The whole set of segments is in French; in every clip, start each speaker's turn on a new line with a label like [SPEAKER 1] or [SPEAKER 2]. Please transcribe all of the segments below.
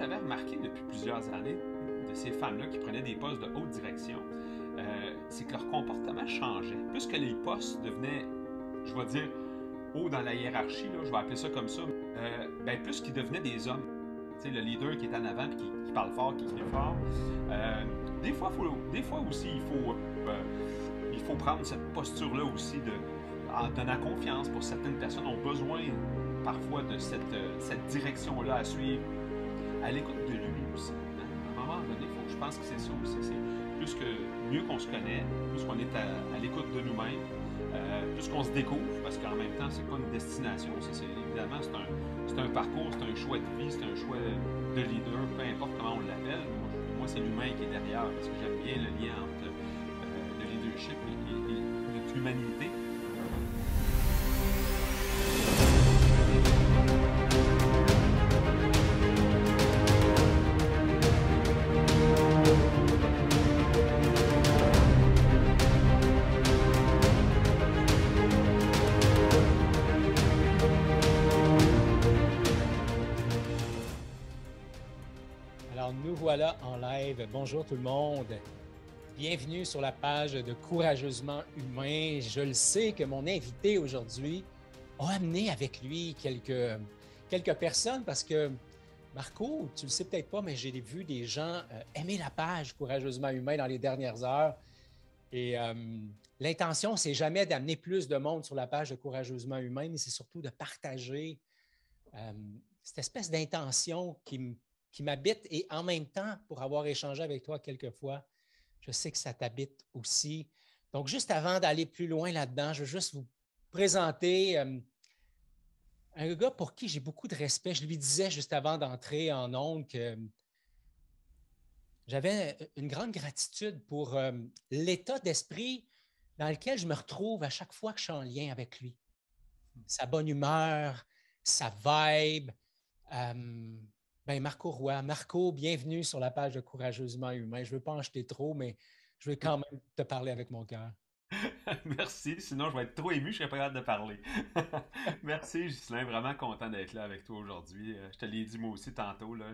[SPEAKER 1] j'avais remarqué depuis plusieurs années de ces femmes-là qui prenaient des postes de haute direction, c'est que leur comportement changeait. Plus que les postes devenaient, je vais dire, haut dans la hiérarchie, là, je vais appeler ça comme ça, ben, plus qu'ils devenaient des hommes. Tu sais, le leader qui est en avant et qui parle fort, qui crie fort. Euh, des fois aussi, il faut prendre cette posture-là aussi en donnant confiance pour certaines personnes ont besoin parfois de cette direction-là à suivre à l'écoute de lui aussi. À un moment donné, je pense que c'est ça aussi. C'est plus que mieux qu'on se connaît, plus qu'on est à l'écoute de nous-mêmes, plus qu'on se découvre, parce qu'en même temps, c'est pas une destination. Évidemment, c'est un parcours, c'est un choix de vie, c'est un choix de leader, peu importe comment on l'appelle. Moi c'est l'humain qui est derrière, parce que j'aime bien le lien entre le leadership et notre humanité.
[SPEAKER 2] Alors, nous voilà en live. Bonjour tout le monde. Bienvenue sur la page de Courageusement Humain. Je le sais que mon invité aujourd'hui a amené avec lui quelques personnes parce que, Marco, tu le sais peut-être pas, mais j'ai vu des gens aimer la page Courageusement Humain dans les dernières heures. Et l'intention, c'est jamais d'amener plus de monde sur la page de Courageusement Humain, mais c'est surtout de partager euh, cette espèce d'intention qui m'habite et en même temps, pour avoir échangé avec toi quelques fois, je sais que ça t'habite aussi. Donc, juste avant d'aller plus loin là-dedans, je veux juste vous présenter un gars pour qui j'ai beaucoup de respect. Je lui disais juste avant d'entrer en ondes que j'avais une grande gratitude pour l'état d'esprit dans lequel je me retrouve à chaque fois que je suis en lien avec lui. Sa bonne humeur, sa vibe. Ben Marco Roy. Marco, bienvenue sur la page de Courageusement Humain. Je ne veux pas en jeter trop, mais je veux quand même te parler avec mon cœur.
[SPEAKER 1] Merci, sinon je vais être trop ému, je serais pas capable de parler. Merci, Ghislain, vraiment content d'être là avec toi aujourd'hui. Je te l'ai dit moi aussi tantôt, là,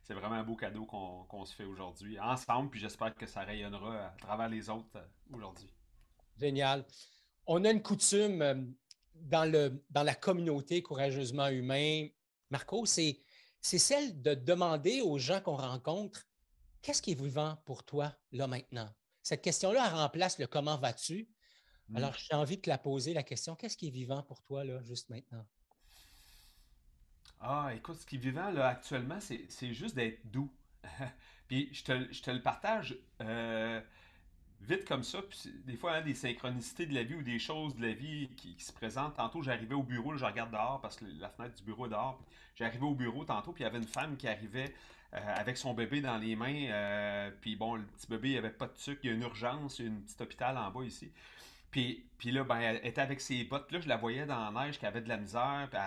[SPEAKER 1] c'est vraiment un beau cadeau qu'on se fait aujourd'hui ensemble, puis j'espère que ça rayonnera à travers les autres aujourd'hui.
[SPEAKER 2] Génial. On a une coutume dans la communauté Courageusement Humain, Marco, c'est celle de demander aux gens qu'on rencontre qu'est-ce qui est vivant pour toi là maintenant? Cette question-là, elle remplace le comment vas-tu?
[SPEAKER 1] Hmm.
[SPEAKER 2] Alors, j'ai envie de te la poser, la question, qu'est-ce qui est vivant pour toi là, juste maintenant?
[SPEAKER 1] Ah, écoute, ce qui est vivant là actuellement, c'est juste d'être doux. Puis je te le partage vite comme ça. Puis des fois, hein, des synchronicités de la vie ou des choses de la vie qui se présentent. Tantôt, j'arrivais au bureau, là, je regarde dehors parce que la fenêtre du bureau est dehors. J'arrivais au bureau tantôt, puis il y avait une femme qui arrivait avec son bébé dans les mains. Puis bon, le petit bébé, il n'y avait pas de sucre, il y a une urgence, il y a une petite hôpital en bas ici. Puis là, ben, elle était avec ses bottes. Là, je la voyais dans la neige, qu'elle avait de la misère puis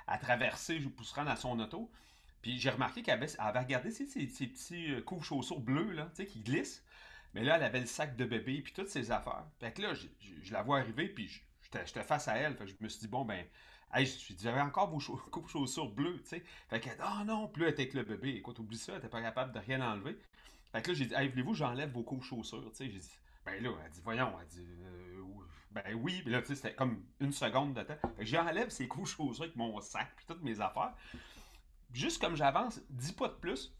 [SPEAKER 1] à traverser pour se rendre à son auto. Puis j'ai remarqué elle avait regardé ses petits couves-chaussures bleus là, tu sais, qui glissent. Mais là, elle avait le sac de bébé puis toutes ses affaires. Fait que là, je la vois arriver puis j'étais face à elle. Fait que je me suis dit, bon, ben, hey, je dis, j'avais encore vos couves-chaussures bleues, tu sais. Fait qu'elle dit, ah non, puis là, elle était avec le bébé. Écoute, oublie ça, elle était pas capable de rien enlever. Fait que là, j'ai dit, hey, voulez-vous que j'enlève vos couves-chaussures, tu sais. J'ai dit, ben là, elle dit, voyons, elle dit, ben oui, puis là, tu sais, c'était comme une seconde de temps. Fait que j'enlève ses couches-chaussures avec mon sac, puis toutes mes affaires. Juste comme j'avance, 10 pas de plus,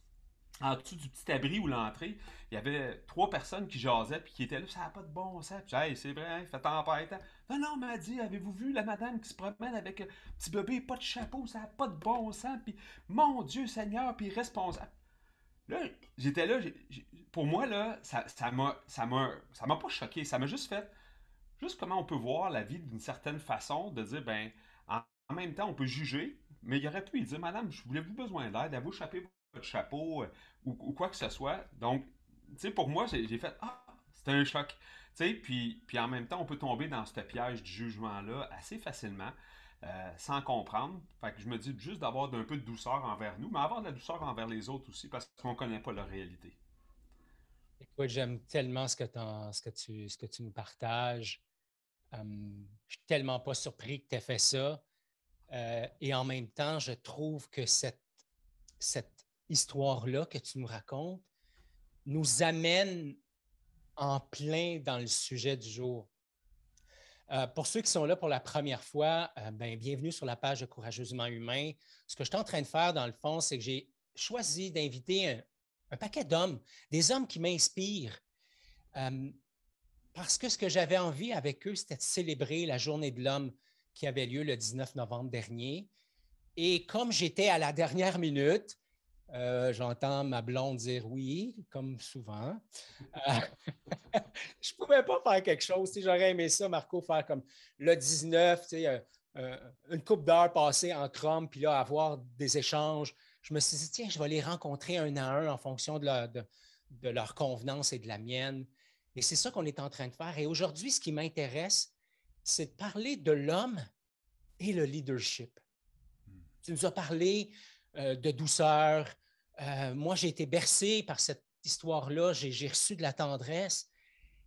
[SPEAKER 1] en dessous du petit abri ou l'entrée, il y avait trois personnes qui jasaient, puis qui étaient là, ça n'a pas de bon sens. Puis, hey, c'est vrai, hein, fait tempête. Hein. Non, non, m'a dit, avez-vous vu la madame qui se promène avec un petit bébé, pas de chapeau, ça n'a pas de bon sens, puis mon Dieu Seigneur, puis responsable. Là, j'étais là, pour moi, là, ça m'a pas choqué, ça m'a juste fait, juste comment on peut voir la vie d'une certaine façon, de dire, ben, en même temps, on peut juger, mais il aurait pu lui dire, Madame, je voulais-vous besoin d'aide, avez-vous échappé votre chapeau ou quoi que ce soit. Donc, tu sais, pour moi, j'ai fait, ah, c'était un choc. Tu sais, puis en même temps, on peut tomber dans ce piège du jugement-là assez facilement, sans comprendre. Fait que je me dis juste d'avoir d'un peu de douceur envers nous, mais avoir de la douceur envers les autres aussi, parce qu'on ne connaît pas leur réalité.
[SPEAKER 2] Écoute, j'aime tellement ce que tu nous partages. Je suis tellement pas surpris que tu aies fait ça. Et en même temps, je trouve que cette histoire-là que tu nous racontes nous amène en plein dans le sujet du jour. Pour ceux qui sont là pour la première fois, bienvenue sur la page de Courageusement Humain. Ce que je suis en train de faire, dans le fond, c'est que j'ai choisi d'inviter un paquet d'hommes, des hommes qui m'inspirent, parce que ce que j'avais envie avec eux, c'était de célébrer la Journée de l'homme qui avait lieu le 19 novembre dernier. Et comme j'étais à la dernière minute, j'entends ma blonde dire oui, comme souvent. Je ne pouvais pas faire quelque chose. J'aurais aimé ça, Marco, faire comme le 19, une couple d'heures passées entre hommes, puis là, avoir des échanges. Je me suis dit, tiens, je vais les rencontrer un à un en fonction de leur convenance et de la mienne. Et c'est ça qu'on est en train de faire. Et aujourd'hui, ce qui m'intéresse, c'est de parler de l'homme et le leadership. Tu nous as parlé de douceur. Moi, j'ai été bercé par cette histoire-là. J'ai reçu de la tendresse.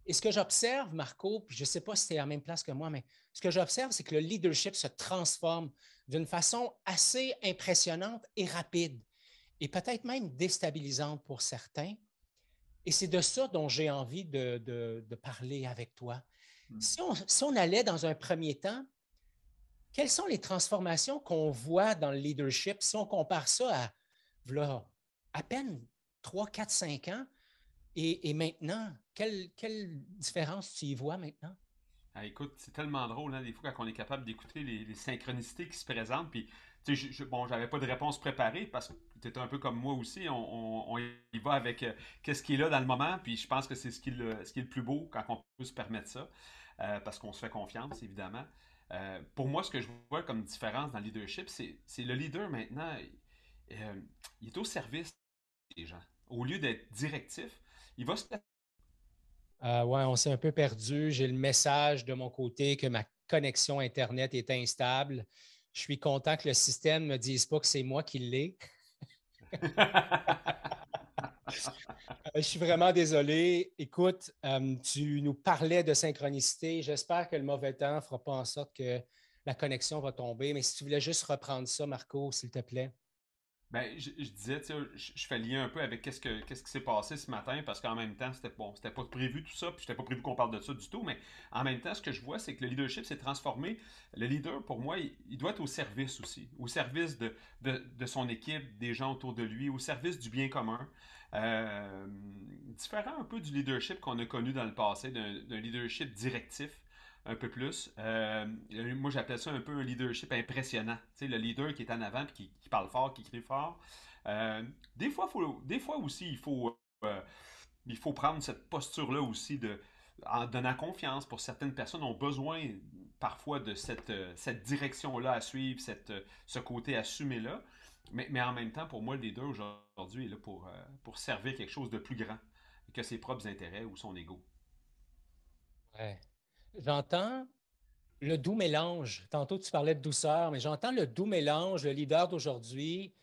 [SPEAKER 2] Et ce que j'observe, Marco, puis je ne sais pas si tu es à la même place que moi, mais ce que j'observe, c'est que le leadership se transforme d'une façon assez impressionnante et rapide, et peut-être même déstabilisante pour certains. Et c'est de ça dont j'ai envie de parler avec toi. Si on allait dans un premier temps, quelles sont les transformations qu'on voit dans le leadership si on compare ça à voilà, à peine 3, 4, 5 ans et maintenant? Quelle différence tu y vois maintenant?
[SPEAKER 1] Ah, écoute, c'est tellement drôle, hein, des fois, quand on est capable d'écouter les synchronicités qui se présentent. Puis, tu sais, bon, j'avais pas de réponse préparée parce que tu étais un peu comme moi aussi. On y va avec qu'est-ce qui est là dans le moment. Puis, je pense que c'est ce qui est le plus beau quand on peut se permettre ça. Parce qu'on se fait confiance, évidemment. Pour moi, ce que je vois comme différence dans le leadership, c'est le leader maintenant, euh, il est au service des gens. Au lieu d'être directif, il va se
[SPEAKER 2] Ouais, on s'est un peu perdu. J'ai le message de mon côté que ma connexion Internet est instable. Je suis content que le système ne me dise pas que c'est moi qui l'ai. Je suis vraiment désolé. Écoute, tu nous parlais de synchronicité. J'espère que le mauvais temps ne fera pas en sorte que la connexion va tomber. Mais si tu voulais juste reprendre ça, Marco, s'il te plaît.
[SPEAKER 1] Ben, je disais, tu sais, je fais lien un peu avec qu'est-ce qui s'est passé ce matin, parce qu'en même temps, c'était pas prévu tout ça, puis c'était pas prévu qu'on parle de ça du tout, mais en même temps, ce que je vois, c'est que le leadership s'est transformé. Le leader, pour moi, il doit être au service aussi, au service de son équipe, des gens autour de lui, au service du bien commun. Différent un peu du leadership qu'on a connu dans le passé, d'un leadership directif un peu plus. Moi, j'appelle ça un peu un leadership impressionnant. Tu sais, le leader qui est en avant, puis qui parle fort, qui crie fort. Des fois aussi, il faut prendre cette posture-là aussi en donnant confiance. Pour certaines personnes ont besoin parfois de cette direction-là à suivre, ce côté assumé-là. Mais en même temps, pour moi, le leader aujourd'hui est là pour servir quelque chose de plus grand que ses propres intérêts ou son ego.
[SPEAKER 2] Ouais. J'entends le doux mélange. Tantôt, tu parlais de douceur, mais j'entends le doux mélange. Le leader d'aujourd'hui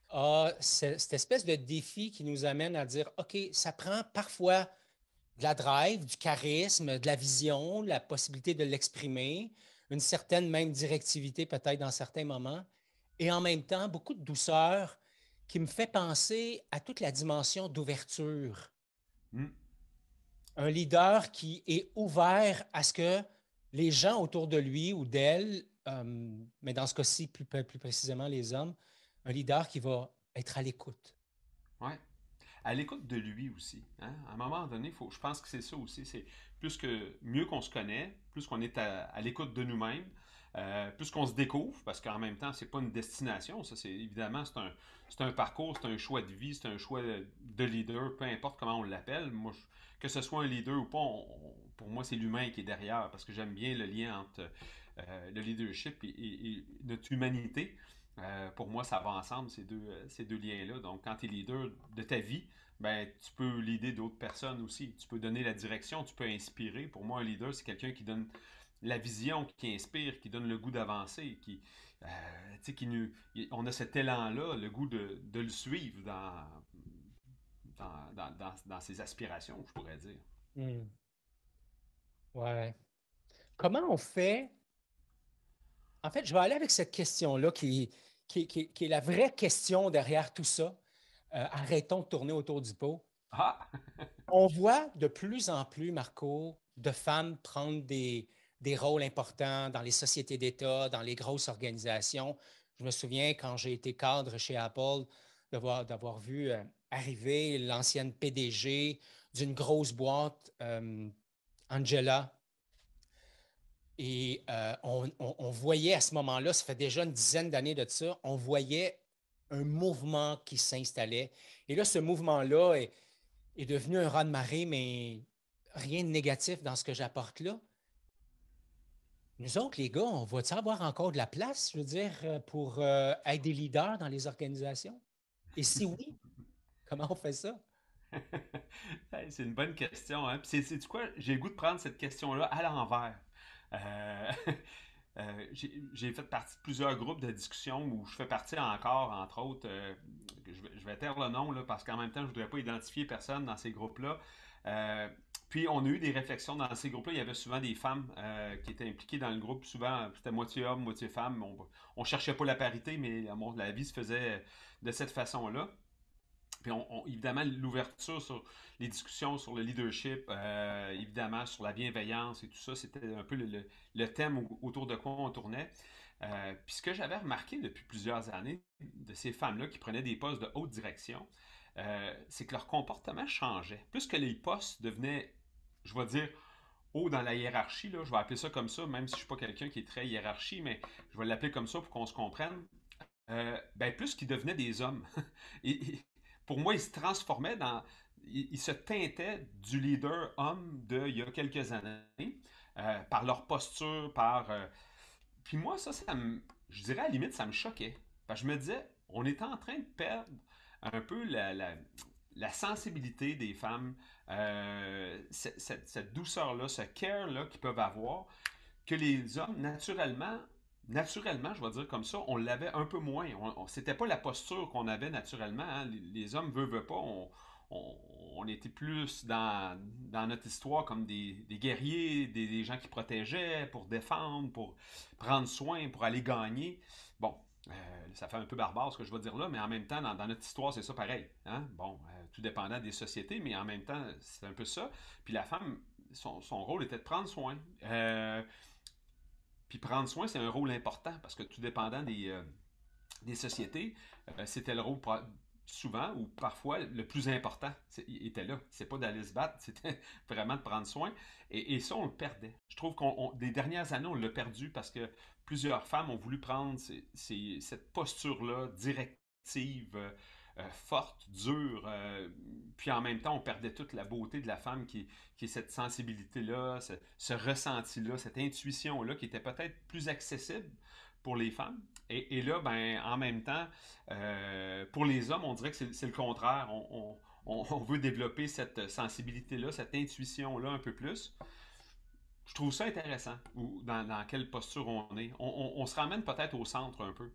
[SPEAKER 2] a cette espèce de défi qui nous amène à dire, OK, ça prend parfois de la drive, du charisme, de la vision, la possibilité de l'exprimer, une certaine même directivité peut-être dans certains moments, et en même temps, beaucoup de douceur qui me fait penser à toute la dimension d'ouverture.
[SPEAKER 1] Hmm.
[SPEAKER 2] Un leader qui est ouvert à ce que les gens autour de lui ou d'elle, mais dans ce cas-ci plus précisément les hommes, un leader qui va être à l'écoute.
[SPEAKER 1] Ouais. À l'écoute de lui aussi. Hein? À un moment donné, je pense que c'est ça aussi. C'est plus que mieux qu'on se connaît, plus qu'on est à l'écoute de nous-mêmes, plus qu'on se découvre, parce qu'en même temps, c'est pas une destination. Ça, c'est évidemment c'est un parcours, c'est un choix de vie, c'est un choix de leader, peu importe comment on l'appelle. Moi, que ce soit un leader ou pas, pour moi, c'est l'humain qui est derrière, parce que j'aime bien le lien entre le leadership et notre humanité. Pour moi, ça va ensemble, ces deux liens-là. Donc, quand tu es leader de ta vie, ben, tu peux leader d'autres personnes aussi. Tu peux donner la direction, tu peux inspirer. Pour moi, un leader, c'est quelqu'un qui donne la vision, qui inspire, qui donne le goût d'avancer, on a cet élan-là, le goût de le suivre dans ses aspirations, je pourrais dire.
[SPEAKER 2] Hmm. Ouais. Comment on fait? En fait, je vais aller avec cette question-là qui est la vraie question derrière tout ça. arrêtons de tourner autour du pot.
[SPEAKER 1] Ah!
[SPEAKER 2] On voit de plus en plus, Marco, de femmes prendre des rôles importants dans les sociétés d'État, dans les grosses organisations. Je me souviens quand j'ai été cadre chez Apple, d'avoir vu arriver l'ancienne PDG d'une grosse boîte, Angela. Et on voyait à ce moment-là, ça fait déjà une dizaine d'années de ça, on voyait un mouvement qui s'installait. Et là, ce mouvement-là est devenu un raz-de-marée, mais rien de négatif dans ce que j'apporte là. Nous autres, les gars, on va-tu avoir encore de la place, je veux dire, pour être des leaders dans les organisations? Et si oui, comment on fait ça?
[SPEAKER 1] Hey, c'est une bonne question, hein? Puis c'est quoi? J'ai le goût de prendre cette question-là à l'envers. Euh, j'ai fait partie de plusieurs groupes de discussion où je fais partie encore, entre autres, je vais taire le nom là, parce qu'en même temps, je ne voudrais pas identifier personne dans ces groupes-là. Euh, Puis on a eu des réflexions dans ces groupes-là. Il y avait souvent des femmes qui étaient impliquées dans le groupe. Souvent, c'était moitié homme, moitié femme. On cherchait pas la parité, mais la vie se faisait de cette façon-là. Puis évidemment, l'ouverture sur les discussions sur le leadership, évidemment sur la bienveillance et tout ça, c'était un peu le thème autour de quoi on tournait. Puis ce que j'avais remarqué depuis plusieurs années de ces femmes-là qui prenaient des postes de haute direction, c'est que leur comportement changeait. Plus que les postes devenaient, je vais dire, haut dans la hiérarchie, là, je vais appeler ça comme ça, même si je ne suis pas quelqu'un qui est très hiérarchie, mais je vais l'appeler comme ça pour qu'on se comprenne. Ben plus qu'ils devenaient des hommes. Et pour moi, ils se transformaient dans. Ils se teintaient du leader homme d'il y a quelques années, par leur posture, par. Puis moi, je dirais à la limite, ça me choquait. Parce que je me disais, on est en train de perdre un peu la sensibilité des femmes, cette douceur-là, ce care-là qu'ils peuvent avoir, que les hommes, naturellement, je vais dire comme ça, on l'avait un peu moins. C'était pas la posture qu'on avait naturellement, hein. Les hommes veulent pas. On, on était plus dans notre histoire comme des guerriers, des gens qui protégeaient pour défendre, pour prendre soin, pour aller gagner. Bon, ça fait un peu barbare ce que je vais dire là, mais en même temps, dans notre histoire, c'est ça pareil. Hein? Bon, tout dépendant des sociétés, mais en même temps, c'est un peu ça. Puis la femme, son rôle était de prendre soin. Puis prendre soin, c'est un rôle important parce que tout dépendant des sociétés, c'était le rôle souvent ou parfois le plus important était là. C'est pas d'aller se battre, c'était vraiment de prendre soin. Et ça, on le perdait. Je trouve des dernières années, on l'a perdu parce que plusieurs femmes ont voulu prendre cette posture-là directive, forte, dure. Puis en même temps, on perdait toute la beauté de la femme qui est cette sensibilité-là, ce ressenti-là, cette intuition-là qui était peut-être plus accessible pour les femmes. Et là, ben, en même temps, pour les hommes, on dirait que c'est le contraire. On veut développer cette sensibilité-là, cette intuition-là un peu plus. Je trouve ça intéressant, ou dans quelle posture on est. On se ramène peut-être au centre un peu,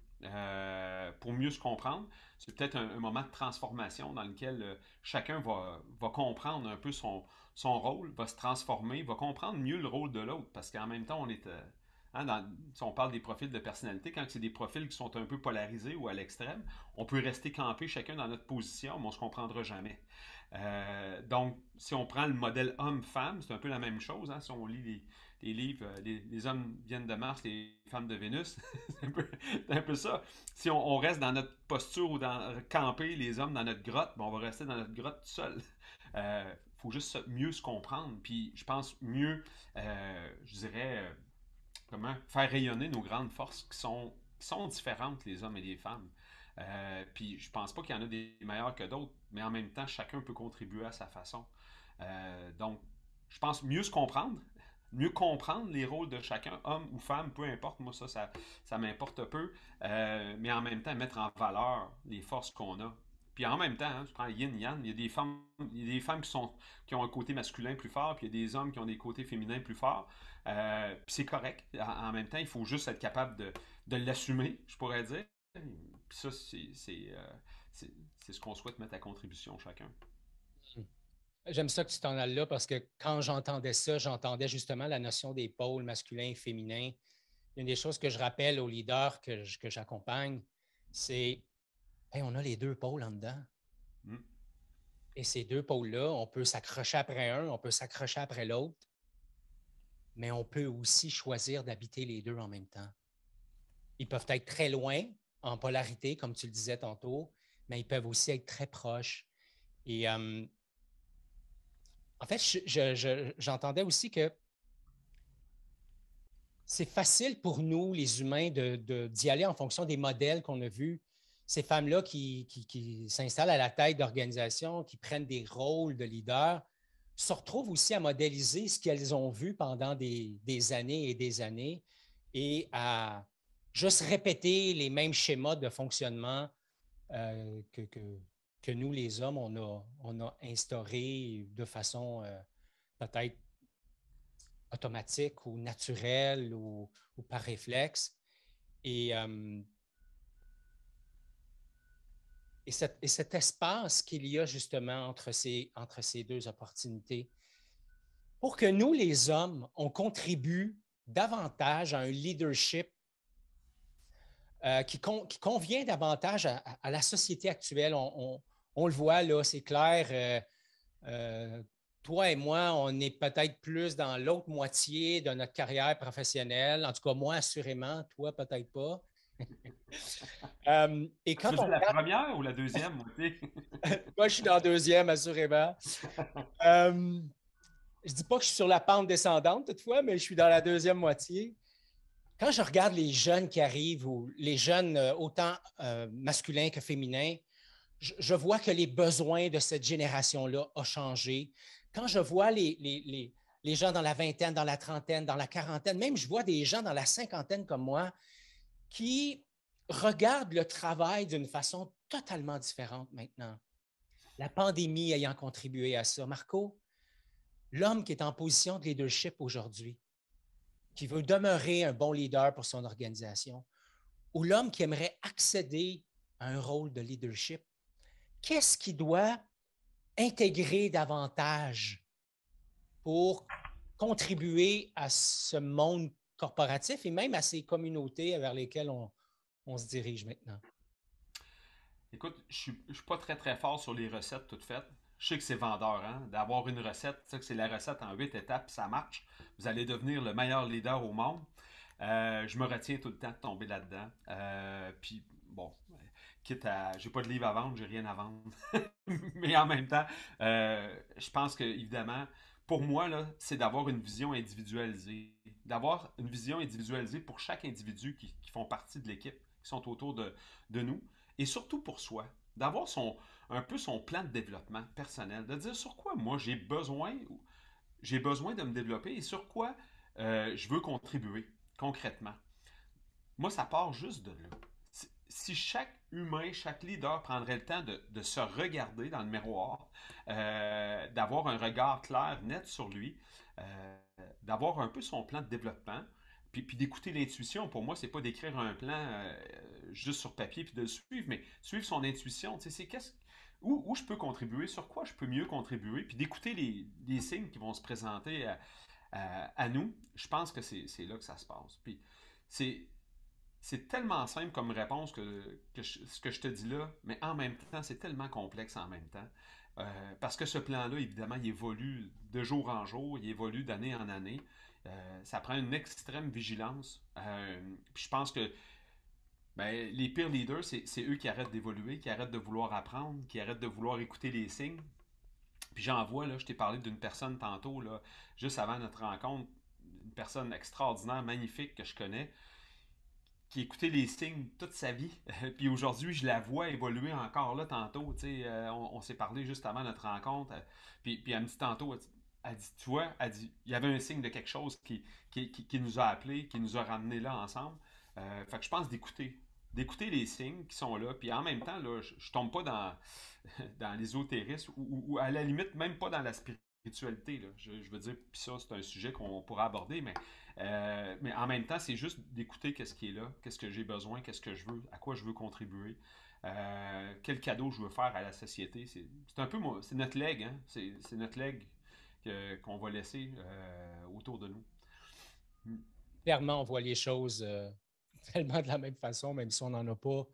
[SPEAKER 1] pour mieux se comprendre. C'est peut-être un moment de transformation dans lequel chacun va comprendre un peu son rôle, va se transformer, va comprendre mieux le rôle de l'autre, parce qu'en même temps, on est... hein, si on parle des profils de personnalité, quand c'est des profils qui sont un peu polarisés ou à l'extrême, on peut rester campé chacun dans notre position, mais on ne se comprendra jamais. Donc, si on prend le modèle homme-femme, c'est un peu la même chose. Hein, si on lit les livres, les hommes viennent de Mars, les femmes de Vénus, c'est un peu ça. Si on reste dans notre posture ou dans camper, les hommes dans notre grotte, ben, on va rester dans notre grotte tout seul. Faut juste mieux se comprendre. Puis, je pense mieux, je dirais, comment faire rayonner nos grandes forces qui sont différentes, les hommes et les femmes. Puis je pense pas qu'il y en a des meilleurs que d'autres, mais en même temps, chacun peut contribuer à sa façon. Donc, je pense mieux comprendre les rôles de chacun, homme ou femme, peu importe, moi ça m'importe peu, mais en même temps, mettre en valeur les forces qu'on a. Puis en même temps, hein, tu prends yin-yang, il y a des femmes qui ont un côté masculin plus fort, puis il y a des hommes qui ont des côtés féminins plus forts. Puis c'est correct. En même temps, il faut juste être capable de l'assumer, je pourrais dire. Puis ça, c'est ce qu'on souhaite mettre à contribution chacun.
[SPEAKER 2] J'aime ça que tu t'en ailles là parce que quand j'entendais ça, j'entendais justement la notion des pôles masculin et féminin. Une des choses que je rappelle aux leaders que j'accompagne, c'est hey, on a les deux pôles en dedans.
[SPEAKER 1] Mm.
[SPEAKER 2] Et ces deux pôles-là, on peut s'accrocher après un, on peut s'accrocher après l'autre, mais on peut aussi choisir d'habiter les deux en même temps. Ils peuvent être très loin en polarité, comme tu le disais tantôt, mais ils peuvent aussi être très proches. Et en fait, j'entendais aussi que c'est facile pour nous, les humains, d'y aller en fonction des modèles qu'on a vus. Ces femmes-là qui s'installent à la tête d'organisations, qui prennent des rôles de leaders, se retrouvent aussi à modéliser ce qu'elles ont vu pendant des années et des années et à juste répéter les mêmes schémas de fonctionnement que nous, les hommes, on a instaurés de façon peut-être automatique ou naturelle ou par réflexe. Et, euh, et cet espace qu'il y a justement entre ces deux opportunités, pour que nous, les hommes, on contribue davantage à un leadership qui convient davantage à la société actuelle. On le voit là, c'est clair. Toi et moi, on est peut-être plus dans l'autre moitié de notre carrière professionnelle. En tout cas, moi, assurément, toi, peut-être pas. Et
[SPEAKER 1] Tu
[SPEAKER 2] quand
[SPEAKER 1] veux
[SPEAKER 2] on
[SPEAKER 1] dire la
[SPEAKER 2] regarde,
[SPEAKER 1] première ou la deuxième moitié?
[SPEAKER 2] moi, je suis dans la deuxième, assurément. Euh, je dis pas que je suis sur la pente descendante, toutefois, mais je suis dans la deuxième moitié. Quand je regarde les jeunes qui arrivent, ou les jeunes autant masculins que féminins, je vois que les besoins de cette génération-là ont changé. Quand je vois les gens dans la vingtaine, dans la trentaine, dans la quarantaine, même je vois des gens dans la cinquantaine comme moi qui regardent le travail d'une façon totalement différente maintenant. La pandémie ayant contribué à ça. Marco, l'homme qui est en position de leadership aujourd'hui, qui veut demeurer un bon leader pour son organisation, ou l'homme qui aimerait accéder à un rôle de leadership, qu'est-ce qu'il doit intégrer davantage pour contribuer à ce monde corporatif et même à ces communautés vers lesquelles on se dirige maintenant?
[SPEAKER 1] Écoute, je suis pas très très fort sur les recettes toutes faites. Je sais que c'est vendeur, hein, d'avoir une recette. Tu sais que c'est la recette en 8 étapes, ça marche. Vous allez devenir le meilleur leader au monde. Je me retiens tout le temps de tomber là-dedans. Puis, bon, quitte à. J'ai pas de livre à vendre, j'ai rien à vendre. Mais en même temps, je pense que, évidemment, pour moi, là, c'est d'avoir une vision individualisée. D'avoir une vision individualisée pour chaque individu qui font partie de l'équipe, qui sont autour de nous. Et surtout pour soi. D'avoir un peu son plan de développement personnel. De dire sur quoi moi j'ai besoin de me développer et sur quoi je veux contribuer concrètement. Moi, ça part juste de là. Si chaque humain, chaque leader prendrait le temps de se regarder dans le miroir, d'avoir un regard clair, net sur lui, d'avoir un peu son plan de développement, puis d'écouter l'intuition. Pour moi, c'est pas d'écrire un plan juste sur papier puis de le suivre, mais suivre son intuition. Tu sais, c'est où je peux contribuer, sur quoi je peux mieux contribuer, puis d'écouter les signes qui vont se présenter à nous. Je pense que c'est là que ça se passe. Puis c'est c'est tellement simple comme réponse ce que je te dis là, mais en même temps, c'est tellement complexe en même temps. Parce que ce plan-là, évidemment, il évolue de jour en jour, il évolue d'année en année. Ça prend une extrême vigilance. Puis je pense que ben, les pires leaders, c'est eux qui arrêtent d'évoluer, qui arrêtent de vouloir apprendre, qui arrêtent de vouloir écouter les signes. Puis j'en vois, là, je t'ai parlé d'une personne tantôt, là, juste avant notre rencontre, une personne extraordinaire, magnifique que je connais, qui écoutait les signes toute sa vie. Puis aujourd'hui, je la vois évoluer encore là tantôt. On s'est parlé juste avant notre rencontre. Puis elle me dit tantôt, elle dit, tu vois, elle dit, il y avait un signe de quelque chose qui nous a appelés, qui nous a ramenés là ensemble. Fait que je pense d'écouter les signes qui sont là. Puis en même temps, là, je tombe pas dans l'ésotérisme ou à la limite même pas dans la spiritualité. Là. Je veux dire, puis ça, c'est un sujet qu'on pourra aborder, mais en même temps, c'est juste d'écouter qu'est-ce qui est là, qu'est-ce que j'ai besoin, qu'est-ce que je veux, à quoi je veux contribuer, quel cadeau je veux faire à la société. C'est un peu c'est notre legs, hein? C'est notre legs qu'on va laisser autour de nous. Mm.
[SPEAKER 2] Clairement, on voit les choses tellement de la même façon, même si on n'en a pas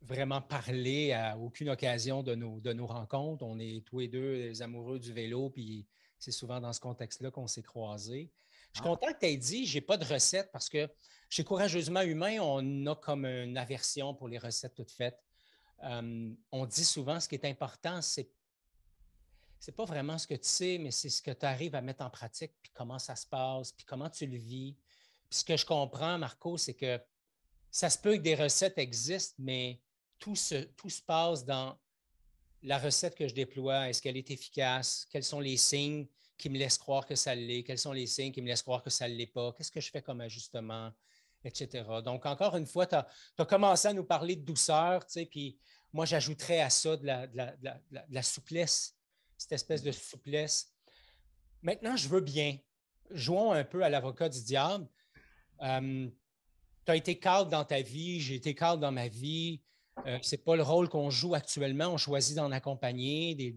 [SPEAKER 2] vraiment parlé à aucune occasion de nos rencontres. On est tous les deux des amoureux du vélo, puis c'est souvent dans ce contexte-là qu'on s'est croisés. Je suis
[SPEAKER 1] Ah,
[SPEAKER 2] content que tu aies dit, j'ai pas de recette parce que chez Courageusement Humain, on a comme une aversion pour les recettes toutes faites. On dit souvent ce qui est important, c'est pas vraiment ce que tu sais, mais c'est ce que tu arrives à mettre en pratique, puis comment ça se passe, puis comment tu le vis. Puis ce que je comprends, Marco, c'est que ça se peut que des recettes existent, mais tout se passe dans la recette que je déploie. Est-ce qu'elle est efficace? Quels sont les signes qui me laissent croire que ça l'est? Quels sont les signes qui me laissent croire que ça ne l'est pas? Qu'est-ce que je fais comme ajustement? Etc. Donc, encore une fois, tu as commencé à nous parler de douceur, tu sais, puis moi, j'ajouterais à ça de la souplesse, cette espèce de souplesse. Maintenant, je veux bien. Jouons un peu à l'avocat du diable. Euh, Tu as été cadre dans ta vie, j'ai été cadre dans ma vie. Ce n'est pas le rôle qu'on joue actuellement. On choisit d'en accompagner des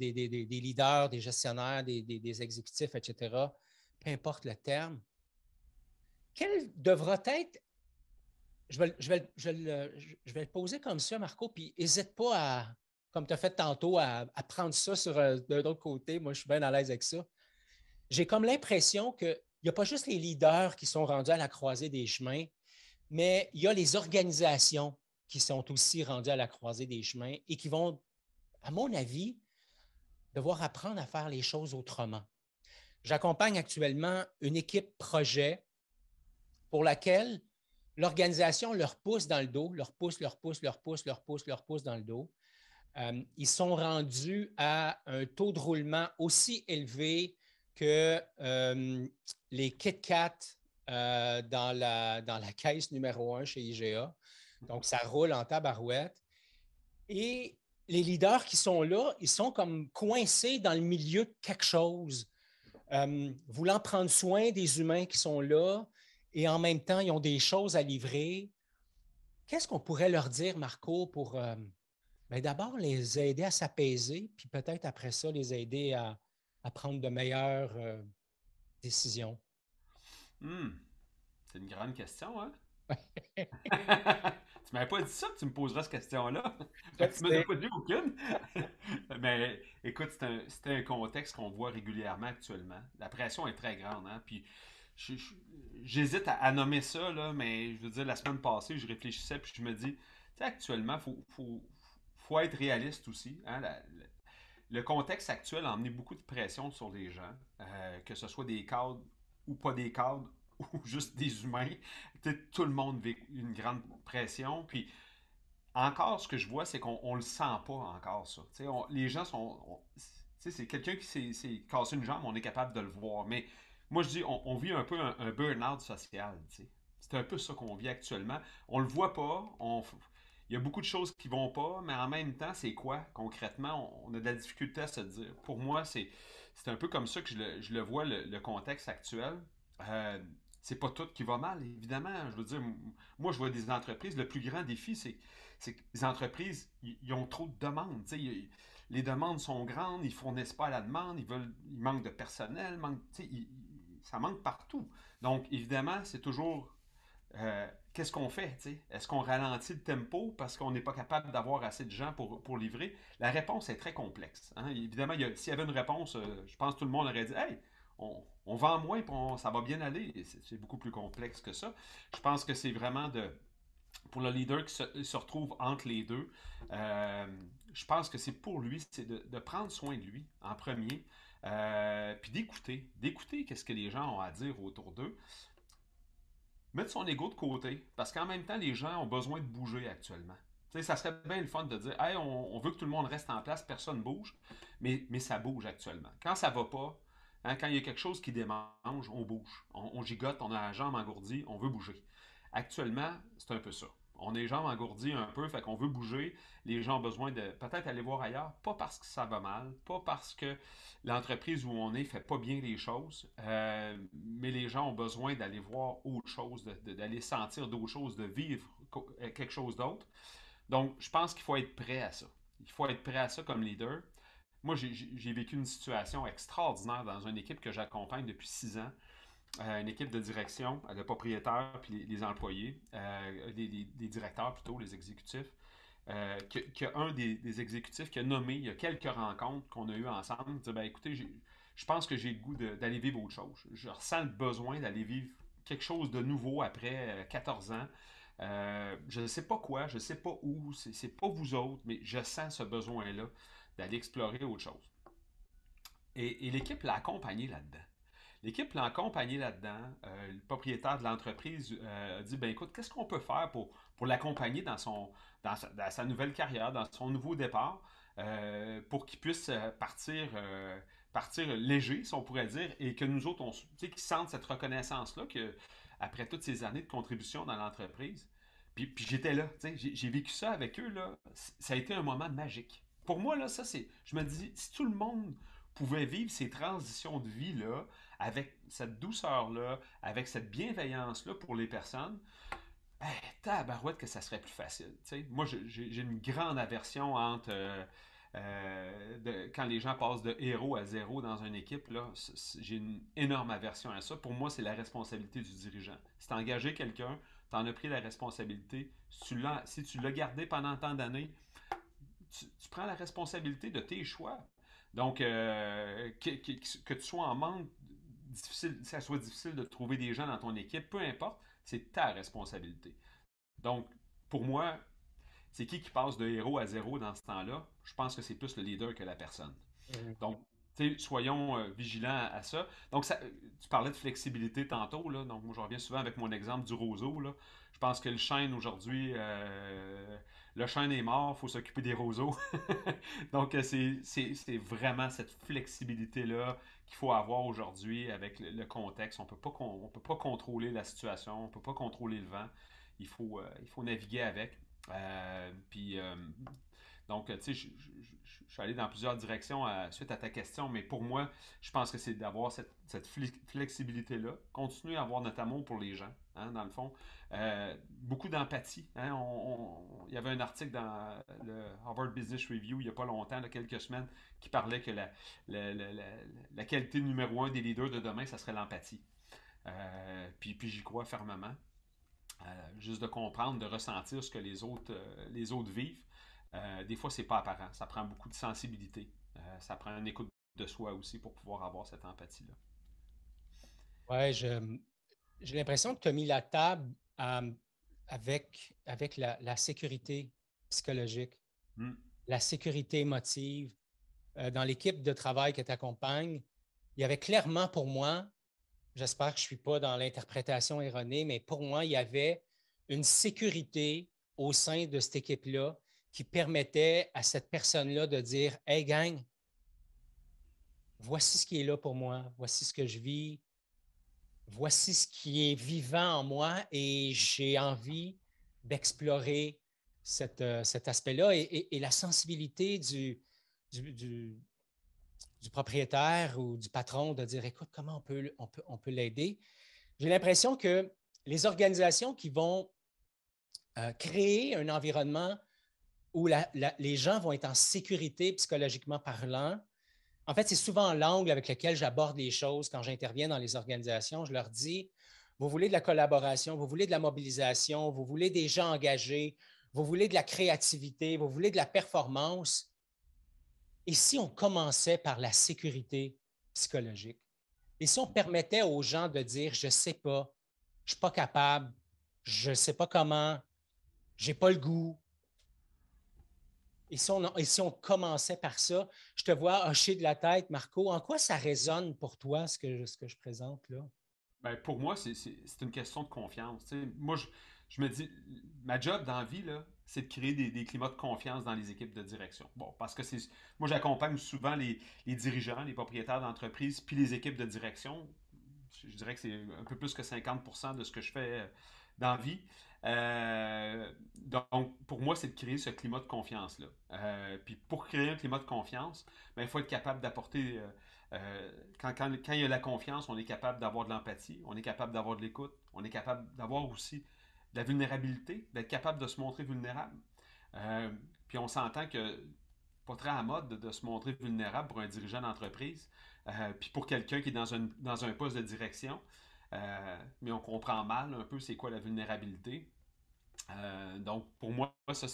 [SPEAKER 2] leaders, des gestionnaires, des exécutifs, etc. Peu importe le terme. Quel devra être, je vais le poser comme ça, Marco, puis n'hésite pas à, comme tu as fait tantôt, à prendre ça sur d'un autre côté. Moi, je suis bien à l'aise avec ça. J'ai comme l'impression qu'il n'y a pas juste les leaders qui sont rendus à la croisée des chemins, mais il y a les organisations qui sont aussi rendues à la croisée des chemins et qui vont, à mon avis, devoir apprendre à faire les choses autrement. J'accompagne actuellement une équipe projet pour laquelle l'organisation leur pousse dans le dos, leur pousse dans le dos. Ils sont rendus à un taux de roulement aussi élevé que les Kit Kat dans la caisse numéro 1 chez IGA. Donc, ça roule en tabarouette. Et les leaders qui sont là, ils sont comme coincés dans le milieu de quelque chose, voulant prendre soin des humains qui sont là et en même temps, ils ont des choses à livrer. Qu'est-ce qu'on pourrait leur dire, Marco, pour ben d'abord les aider à s'apaiser, puis peut-être après ça, les aider à prendre de meilleures décisions?
[SPEAKER 1] hmm, c'est une grande question, hein? Tu m'avais pas dit ça que tu me poseras cette question-là.
[SPEAKER 2] Je
[SPEAKER 1] Tu m'en as
[SPEAKER 2] sais.
[SPEAKER 1] pas dit aucune. Mais écoute, c'est un contexte qu'on voit régulièrement actuellement. La pression est très grande, hein? Puis je- je- j'hésite à nommer ça, là, mais je veux dire, la semaine passée, je réfléchissais, puis je me dis, tu sais, actuellement, faut être réaliste aussi, hein? Le contexte actuel a emmené beaucoup de pression sur les gens, que ce soit des cadres ou pas des cadres, ou juste des humains. Tout le monde vit une grande pression. Puis encore, ce que je vois, c'est qu'on le sent pas encore, ça. Les gens sont. C'est quelqu'un qui s'est cassé une jambe, on est capable de le voir. Mais moi, je dis, on vit un peu un burn-out social. T'sais. C'est un peu ça qu'on vit actuellement. On le voit pas. Il y a beaucoup de choses qui vont pas, mais en même temps, c'est quoi concrètement? On a de la difficulté à se dire. Pour moi, c'est un peu comme ça que je le vois, le contexte actuel. Euh, c'est pas tout qui va mal, évidemment. Je veux dire, moi, je vois des entreprises. Le plus grand défi, c'est que les entreprises, ils ont trop de demandes. Les demandes sont grandes, ils ne fournissent pas à la demande, ils manquent de personnel, ça manque partout. Donc, évidemment, c'est toujours qu'est-ce qu'on fait? Est-ce qu'on ralentit le tempo parce qu'on n'est pas capable d'avoir assez de gens pour livrer? La réponse est très complexe. Hein. Évidemment, s'il y avait une réponse, je pense que tout le monde aurait dit Hey, on vend moins et ça va bien aller. C'est beaucoup plus complexe que ça. Je pense que c'est vraiment pour le leader qui se retrouve entre les deux, euh, je pense que c'est pour lui, c'est de prendre soin de lui en premier, puis d'écouter qu'est-ce que les gens ont à dire autour d'eux, mettre son ego de côté, parce qu'en même temps, les gens ont besoin de bouger actuellement. Tu sais, ça serait bien le fun de dire, hey, on veut que tout le monde reste en place, personne ne bouge, mais ça bouge actuellement. Quand ça va pas, hein, quand il y a quelque chose qui démange, on bouge, on gigote, on a la jambe engourdie, on veut bouger. Actuellement, c'est un peu ça. On est les jambes engourdies un peu, fait qu'on veut bouger. Les gens ont besoin de peut-être aller voir ailleurs, pas parce que ça va mal, pas parce que l'entreprise où on est fait pas bien les choses, mais les gens ont besoin d'aller voir autre chose, d'aller sentir d'autres choses, de vivre quelque chose d'autre. Donc, je pense qu'il faut être prêt à ça. Il faut être prêt à ça comme leader. Moi, j'ai vécu une situation extraordinaire dans une équipe que j'accompagne depuis 6 ans, une équipe de direction, le propriétaire puis les employés, les directeurs plutôt, les exécutifs. qu'un des exécutifs qui a nommé, il y a quelques rencontres qu'on a eues ensemble, dit, ben écoutez, je pense que j'ai le goût d'aller vivre autre chose. Je ressens le besoin d'aller vivre quelque chose de nouveau après 14 ans. Je ne sais pas quoi, je ne sais pas où, c'est pas vous autres, mais je sens ce besoin-là d'aller explorer autre chose. Et l'équipe l'a accompagné là-dedans. L'équipe l'a accompagné là-dedans. Le propriétaire de l'entreprise a dit, ben écoute, qu'est-ce qu'on peut faire pour l'accompagner dans sa nouvelle carrière, dans son nouveau départ, pour qu'il puisse partir léger, si on pourrait dire, et que nous autres, qu'ils sentent cette reconnaissance-là, que, après toutes ces années de contribution dans l'entreprise. Puis j'étais là, j'ai vécu ça avec eux, là. Ça a été un moment magique. Pour moi, là, je me dis, si tout le monde pouvait vivre ces transitions de vie-là, avec cette douceur-là, avec cette bienveillance-là pour les personnes, tabarouette que ça serait plus facile. T'sais. Moi, j'ai une grande aversion entre quand les gens passent de héros à zéro dans une équipe, là, j'ai une énorme aversion à ça. Pour moi, c'est la responsabilité du dirigeant. Si tu as engagé quelqu'un, tu en as pris la responsabilité. Si tu l'as gardé pendant tant d'années, tu prends la responsabilité de tes choix. Donc, que tu sois en manque, ça soit difficile de trouver des gens dans ton équipe, peu importe, c'est ta responsabilité. Donc, pour moi, c'est qui passe de héros à zéro dans ce temps-là? Je pense que c'est plus le leader que la personne.
[SPEAKER 2] Mhm.
[SPEAKER 1] Donc, soyons vigilants à ça. Donc, tu parlais de flexibilité tantôt, là. Donc, moi, je reviens souvent avec mon exemple du roseau, là. Je pense que le chêne aujourd'hui, le chêne est mort, il faut s'occuper des roseaux. Donc, c'est vraiment cette flexibilité-là qu'il faut avoir aujourd'hui avec le contexte. On peut pas contrôler la situation, on ne peut pas contrôler le vent. Il faut naviguer avec. Puis, donc, tu sais, je suis allé dans plusieurs directions suite à ta question, mais pour moi, je pense que c'est d'avoir cette flexibilité-là, continuer à avoir notre amour pour les gens, hein, dans le fond. Beaucoup d'empathie. Hein, il y avait un article dans le Harvard Business Review il n'y a pas longtemps, il y a quelques semaines, qui parlait que la, la- la- la qualité numéro un des leaders de demain, ça serait l'empathie. Puis j'y crois fermement. Juste de comprendre, de ressentir ce que les autres vivent. Des fois, c'est pas apparent. Ça prend beaucoup de sensibilité. Ça prend une écoute de soi aussi pour pouvoir avoir cette empathie-là.
[SPEAKER 2] Ouais, j'ai l'impression que tu as mis la table avec la sécurité psychologique,
[SPEAKER 1] Mm.
[SPEAKER 2] la sécurité émotive. Dans l'équipe de travail que tu accompagnes, il y avait clairement pour moi, j'espère que je ne suis pas dans l'interprétation erronée, mais pour moi, il y avait une sécurité au sein de cette équipe-là qui permettait à cette personne-là de dire, hey gang, voici ce qui est là pour moi, voici ce que je vis, voici ce qui est vivant en moi et j'ai envie d'explorer cet aspect-là et la sensibilité du, du, du propriétaire ou du patron de dire, écoute, comment on peut l'aider. J'ai l'impression que les organisations qui vont créer un environnement où les gens vont être en sécurité psychologiquement parlant, en fait, c'est souvent l'angle avec lequel j'aborde les choses quand j'interviens dans les organisations. Je leur dis, vous voulez de la collaboration, vous voulez de la mobilisation, vous voulez des gens engagés, vous voulez de la créativité, vous voulez de la performance. Et si on commençait par la sécurité psychologique? Et si on permettait aux gens de dire, je ne sais pas, je ne suis pas capable, je ne sais pas comment, je n'ai pas le goût. Et si on commençait par ça, je te vois hocher de la tête, Marco. En quoi ça résonne pour toi, ce que je présente là?
[SPEAKER 1] Ben, pour moi, c'est une question de confiance. Tu sais. Moi, je me dis, ma job dans la vie, là, c'est de créer des climats de confiance dans les équipes de direction. Bon, parce que moi, j'accompagne souvent les dirigeants, les propriétaires d'entreprises, puis les équipes de direction. Je dirais que c'est un peu plus que 50% de ce que je fais dans la vie. Donc, pour moi, c'est de créer ce climat de confiance-là. Puis pour créer un climat de confiance, ben, il faut être capable d'apporter quand il y a la confiance, on est capable d'avoir de l'empathie, on est capable d'avoir de l'écoute, on est capable d'avoir aussi de la vulnérabilité, d'être capable de se montrer vulnérable. Euh, Puis on s'entend que pas très à mode de se montrer vulnérable pour un dirigeant d'entreprise, puis pour quelqu'un qui est dans un poste de direction. Mais on comprend mal un peu c'est quoi la vulnérabilité. Donc pour moi, ça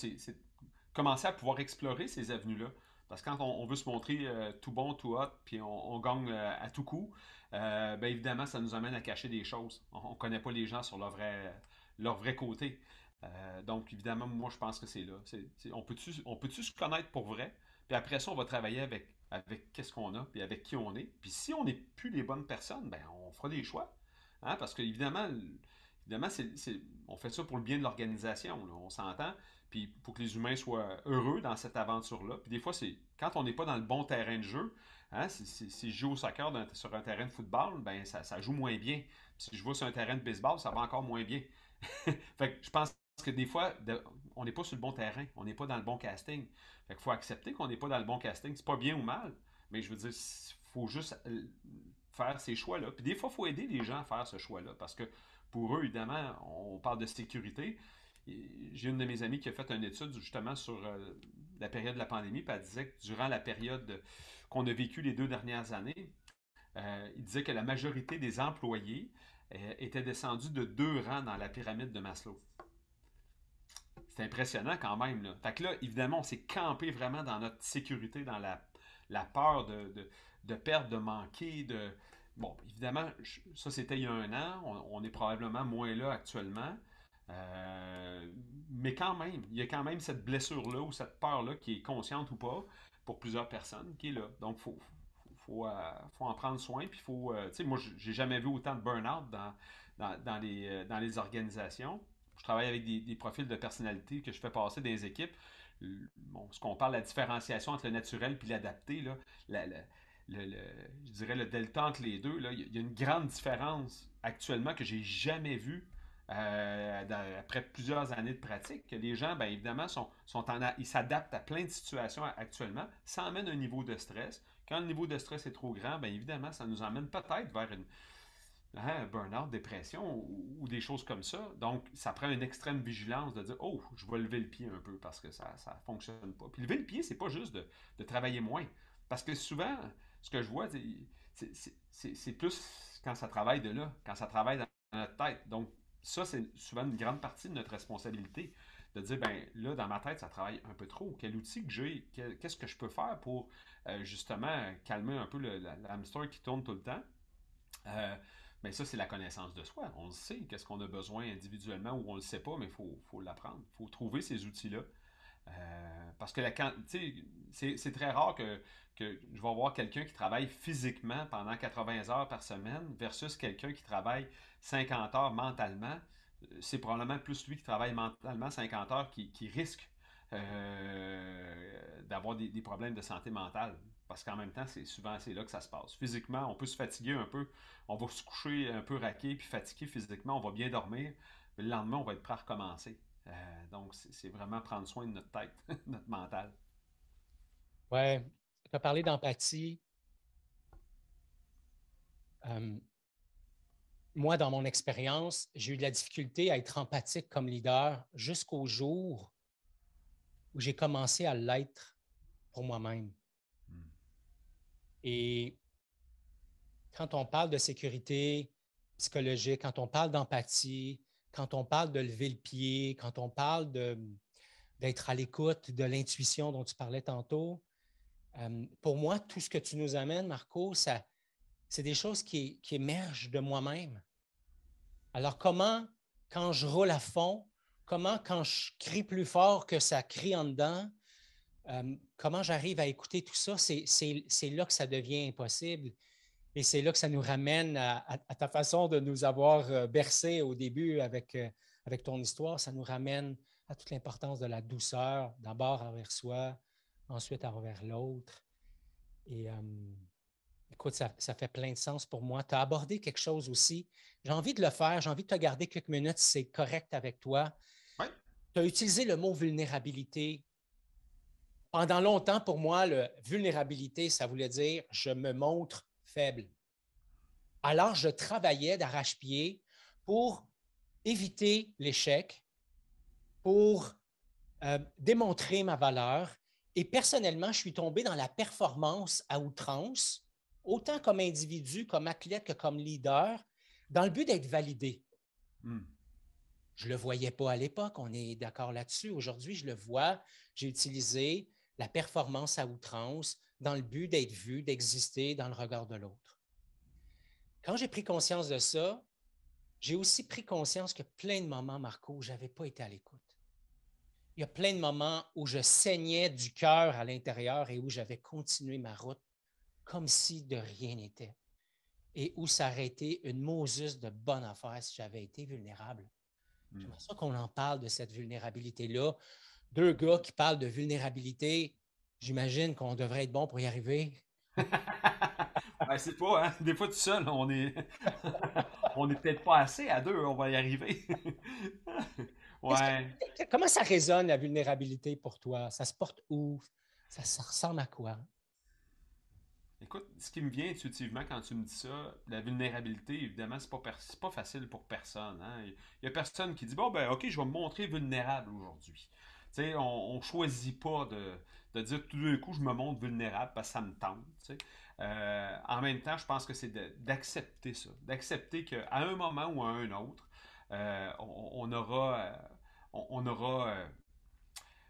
[SPEAKER 1] commencer à pouvoir explorer ces avenues-là. Parce que quand on veut se montrer tout bon, tout hot, puis on gagne à tout coup, ben évidemment, ça nous amène à cacher des choses. On ne connaît pas les gens sur leur vrai côté. Donc, évidemment, moi, je pense que c'est là. On peut-tu se connaître pour vrai? Puis après ça, on va travailler avec qu'est-ce qu'on a, puis avec qui on est. Puis si on n'est plus les bonnes personnes, ben on fera des choix. Hein? Parce que, évidemment on fait ça pour le bien de l'organisation, là, on s'entend. Puis pour que les humains soient heureux dans cette aventure-là. Puis des fois, c'est quand on n'est pas dans le bon terrain de jeu, hein, si je joue au soccer sur un terrain de football, ben ça joue moins bien. Puis si je vais sur un terrain de baseball, ça va encore moins bien. Fait que je pense que des fois, on n'est pas sur le bon terrain, on n'est pas dans le bon casting. Fait qu'il faut accepter qu'on n'est pas dans le bon casting. C'est pas bien ou mal, mais je veux dire, il faut juste faire ces choix-là. Puis des fois, il faut aider les gens à faire ce choix-là, parce que pour eux, évidemment, on parle de sécurité. J'ai une de mes amies qui a fait une étude justement sur la période de la pandémie, puis elle disait que durant la période qu'on a vécue les 2 dernières années, il disait que la majorité des employés étaient descendus de 2 rangs dans la pyramide de Maslow. C'est impressionnant quand même. Là. Fait que là, évidemment, on s'est campé vraiment dans notre sécurité, dans la peur de perdre, de manquer, de... Bon, évidemment, ça c'était il y a un an. On est probablement moins là actuellement. Mais quand même, il y a quand même cette blessure-là ou cette peur-là qui est consciente ou pas pour plusieurs personnes qui est là. Donc, faut en prendre soin. Puis, tu sais, moi, j'ai jamais vu autant de burn-out dans les organisations. Je travaille avec des profils de personnalité que je fais passer dans les équipes. Bon, ce qu'on parle, la différenciation entre le naturel et l'adapté, là, la- la- je dirais le delta entre les deux, là, il y a une grande différence actuellement que j'ai jamais vue après plusieurs années de pratique, que les gens, bien évidemment, ils s'adaptent à plein de situations actuellement. Ça emmène un niveau de stress. Quand le niveau de stress est trop grand, bien évidemment, ça nous emmène peut-être vers un burn-out, dépression ou des choses comme ça. Donc, ça prend une extrême vigilance de dire, oh, je vais lever le pied un peu parce que ça ne fonctionne pas. Puis lever le pied, c'est pas juste de travailler moins. Parce que souvent, ce que je vois, c'est plus quand ça travaille de là, quand ça travaille dans notre tête. Donc, ça, c'est souvent une grande partie de notre responsabilité. De dire, ben là, dans ma tête, ça travaille un peu trop. Quel outil que j'ai? Qu'est-ce que je peux faire pour justement calmer un peu le hamster qui tourne tout le temps? Mais ça, c'est la connaissance de soi. On le sait, qu'est-ce qu'on a besoin individuellement ou on ne le sait pas, mais faut l'apprendre. Il faut trouver ces outils-là. Parce que c'est très rare que je vais voir quelqu'un qui travaille physiquement pendant 80 heures par semaine versus quelqu'un qui travaille 50 heures mentalement. C'est probablement plus lui qui travaille mentalement 50 heures qui risque d'avoir des problèmes de santé mentale. Parce qu'en même temps, c'est là que ça se passe. Physiquement, on peut se fatiguer un peu, on va se coucher un peu raqué puis fatigué physiquement, on va bien dormir, mais le lendemain, on va être prêt à recommencer. Donc, c'est vraiment prendre soin de notre tête, notre mental.
[SPEAKER 2] Ouais, tu as parlé d'empathie. Euh, Moi, dans mon expérience, j'ai eu de la difficulté à être empathique comme leader jusqu'au jour où j'ai commencé à l'être pour moi-même.
[SPEAKER 1] Mm.
[SPEAKER 2] Et quand on parle de sécurité psychologique, quand on parle d'empathie, quand on parle de lever le pied, quand on parle d'être à l'écoute de l'intuition dont tu parlais tantôt, pour moi, tout ce que tu nous amènes, Marco, c'est des choses qui émergent de moi-même. Alors, comment, quand je roule à fond, comment, quand je crie plus fort que ça crie en dedans, comment j'arrive à écouter tout ça, c'est là que ça devient impossible. Et c'est là que ça nous ramène à ta façon de nous avoir bercés au début avec ton histoire. Ça nous ramène à toute l'importance de la douceur, d'abord envers soi, ensuite envers l'autre. Et écoute, ça fait plein de sens pour moi. Tu as abordé quelque chose aussi. J'ai envie de le faire. J'ai envie de te garder quelques minutes si c'est correct avec toi.
[SPEAKER 1] Ouais.
[SPEAKER 2] Tu as utilisé le mot vulnérabilité. Pendant longtemps, pour moi, vulnérabilité, ça voulait dire je me montre faible. Alors, je travaillais d'arrache-pied pour éviter l'échec, pour démontrer ma valeur. Et personnellement, je suis tombé dans la performance à outrance, autant comme individu, comme athlète que comme leader, dans le but d'être validé.
[SPEAKER 1] Mm.
[SPEAKER 2] Je ne le voyais pas à l'époque, on est d'accord là-dessus. Aujourd'hui, je le vois. J'ai utilisé la performance à outrance dans le but d'être vu, d'exister dans le regard de l'autre. Quand j'ai pris conscience de ça, j'ai aussi pris conscience que plein de moments, Marco, où je n'avais pas été à l'écoute. Il y a plein de moments où je saignais du cœur à l'intérieur et où j'avais continué ma route comme si de rien n'était et où ça aurait été une Moses de bonne affaire si j'avais été vulnérable.
[SPEAKER 1] Hmm.
[SPEAKER 2] J'aimerais ça qu'on en parle de cette vulnérabilité-là. Deux gars qui parlent de vulnérabilité, j'imagine qu'on devrait être bon pour y arriver.
[SPEAKER 1] Ben, c'est pas, hein? Des fois, tout seul, on est, on est peut-être pas assez à deux, on va y arriver. Ouais.
[SPEAKER 2] Comment ça résonne, la vulnérabilité, pour toi? Ça se porte où? Ça ressemble à quoi?
[SPEAKER 1] Écoute, ce qui me vient intuitivement quand tu me dis ça, la vulnérabilité, évidemment, c'est pas facile pour personne. Hein. Il y a personne qui dit, bon, ben, ok, je vais me montrer vulnérable aujourd'hui. Tu sais, on choisit pas de dire tout d'un coup, je me montre vulnérable parce que ça me tente. Tu sais. En même temps, je pense que c'est d'accepter ça. D'accepter qu'à un moment ou à un autre, on aura, on aura